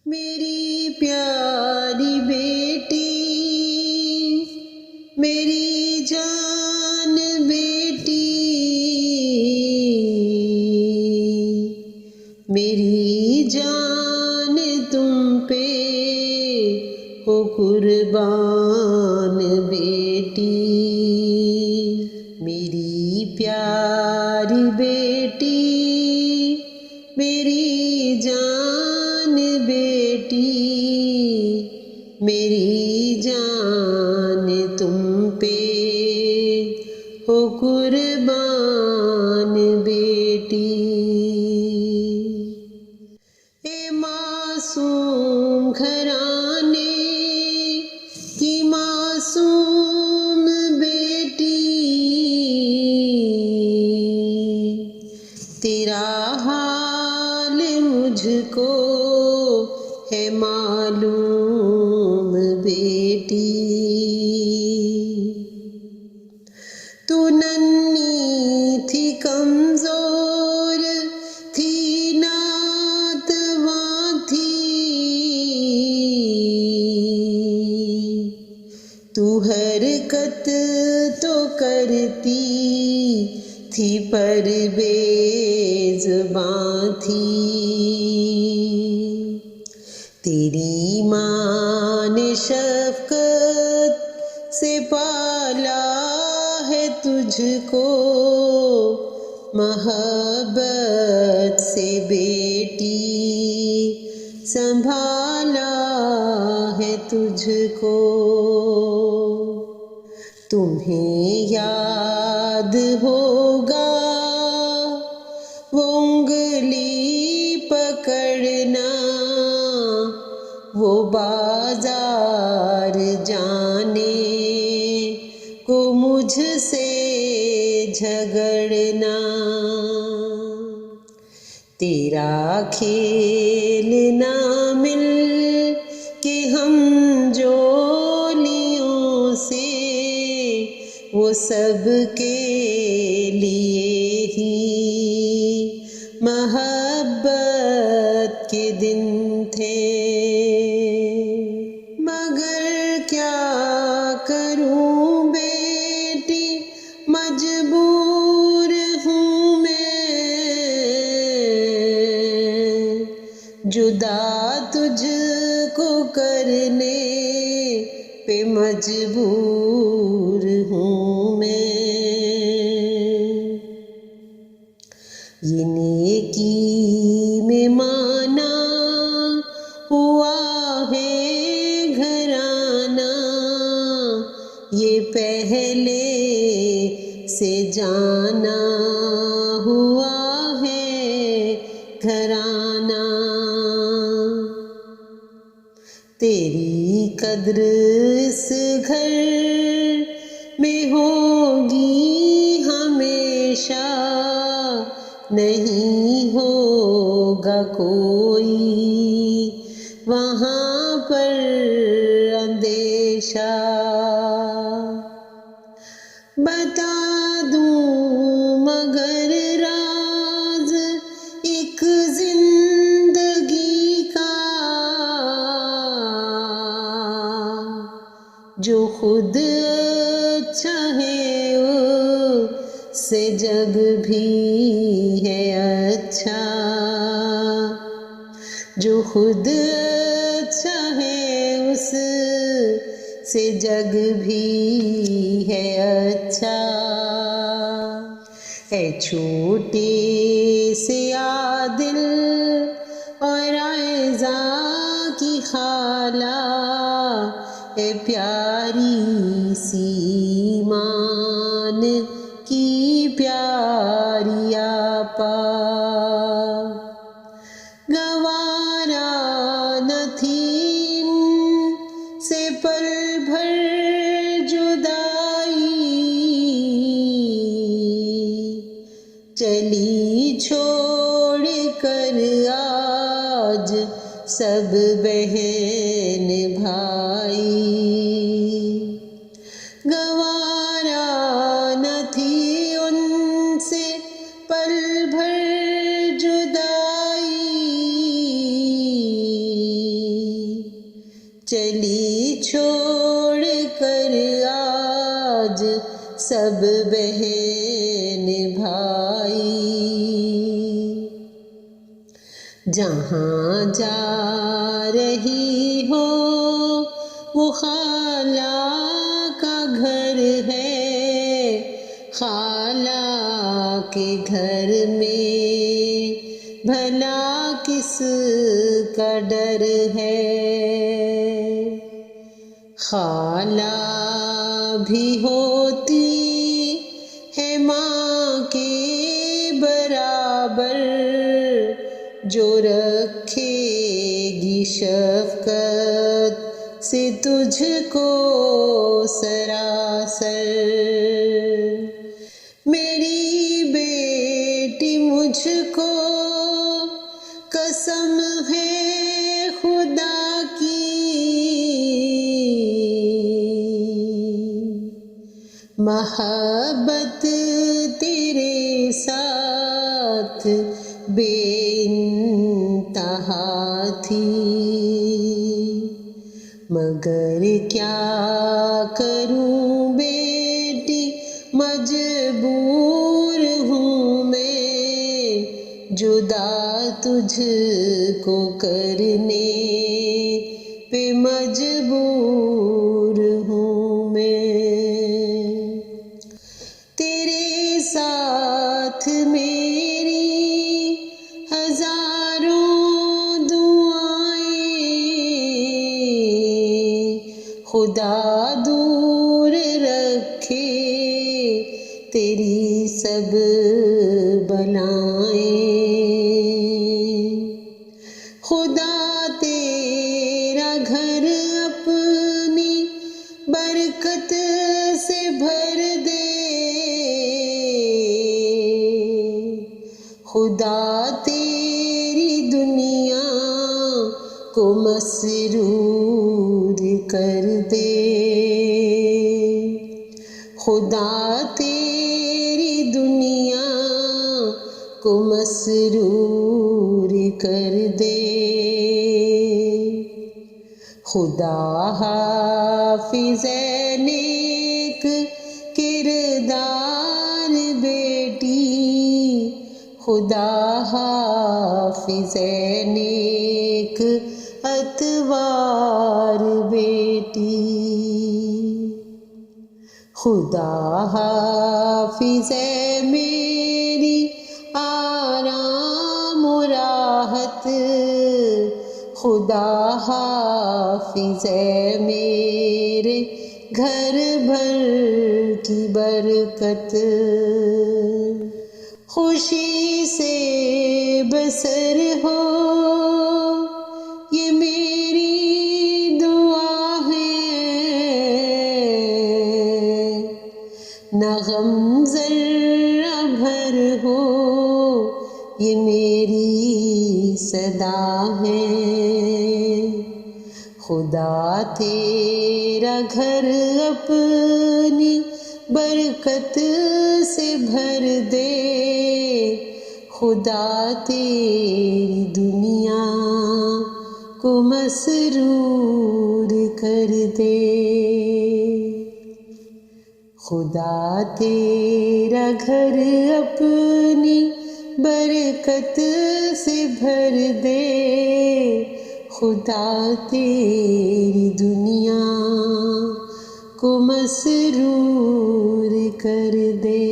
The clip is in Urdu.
میری پیاری بیٹی، میری جان بیٹی، میری جان تم پہ ہو قربان بیٹی، میری پیاری بیٹی، میری جان بیٹی، میری جان تم پہ ہو قربان بیٹی۔ اے معصوم گھرانے کی معصوم بیٹی، تیرا حال مجھ کو ہے معلوم بیٹی، تو ننھی تھی کمزور تھی ناتواں تھی، تو حرکت تو کرتی تھی پر بے زباں تھی، تیری ماں نے شفقت سے پالا ہے تجھ کو، محبت سے بیٹی سنبھالا ہے تجھ کو، تمہیں یاد ہوگا وہ انگلی پکڑنا، وہ بازار جانے کو مجھ سے جھگڑنا، تیرا کھیل نہ مل کے ہم جولیوں سے، وہ سب کے لیے ہی محبت کے دن تھے، مگر کیا کروں بیٹی مجبور ہوں میں، جدا تجھ کو کرنے پہ مجبور ہوں میں، یہ نیکی میں مانا ہوا ہے گھرانہ، یہ پہلے سے جانا ہوا ہے گھرانہ، تیری قدر اس گھر میں ہوگی ہمیشہ، نہیں ہوگا کوئی وہاں پر اندیشہ، بتا دوں مگر راز ایک زندگی کا، جو خود اچھا ہے اس سے جگ بھی ہے اچھا، جو خود اچھا ہے اس سے جگ بھی ہے اچھا، اے چھوٹے سے عادل اور اعزا کی خالہ، اے پیاری سی ایمان کی پیاری آپا، گوارا نہ تھی ان سے پل بھر جدائی، چلی چھوڑ کر آج سب بہن بھائی، گوارا نہ تھی ان سے پل بھر جدائی، چلی چھوڑ کر آج سب بہن بھائی، جہاں جا رہی ہو وہ خالہ کا گھر ہے، خالہ کے گھر میں بھلا کس کا ڈر ہے؟ خالہ بھی ہوتی ہے ماں کے برابر، جو رکھے گی شفقت سے تجھ کو سراسر۔ میری بیٹی مجھ کو قسم ہے خدا کی، محبت تیرے ساتھ بے انتہا تھی، مگر کیا کروں بیٹی مجبور ہوں میں، جدا تجھ کو کرنے پہ مجبور ہوں میں۔ تیرے ساتھ میری ہزاروں دعائیں، خدا دور رکھے تیری سب بلائیں، خدا تیرا گھر اپنی برکت سے بھر دے، خدا تیری دنیا کو مسرور کر دے، خدا تیری دنیا کو مسرور کر دے، خدا حافظ ہے نیک کردار بیٹی، خدا حافظ ہے نیک اتوار بیٹی، خدا حافظ ہے میری آرام و راحت، خدا حافظ ہے میرے گھر بھر کی برکت، خوشی سے بسر ہو یہ میری دعا ہے، نہ غم ذرہ بھر ہو یہ میری صدا ہے، خدا تیرا گھر اپنی برکت سے بھر دے، خدا تیری دنیا کو مسرور کر دے، خدا تیرا گھر اپنی برکت سے بھر دے، خدا تیری دنیا کو مسرور کر دے۔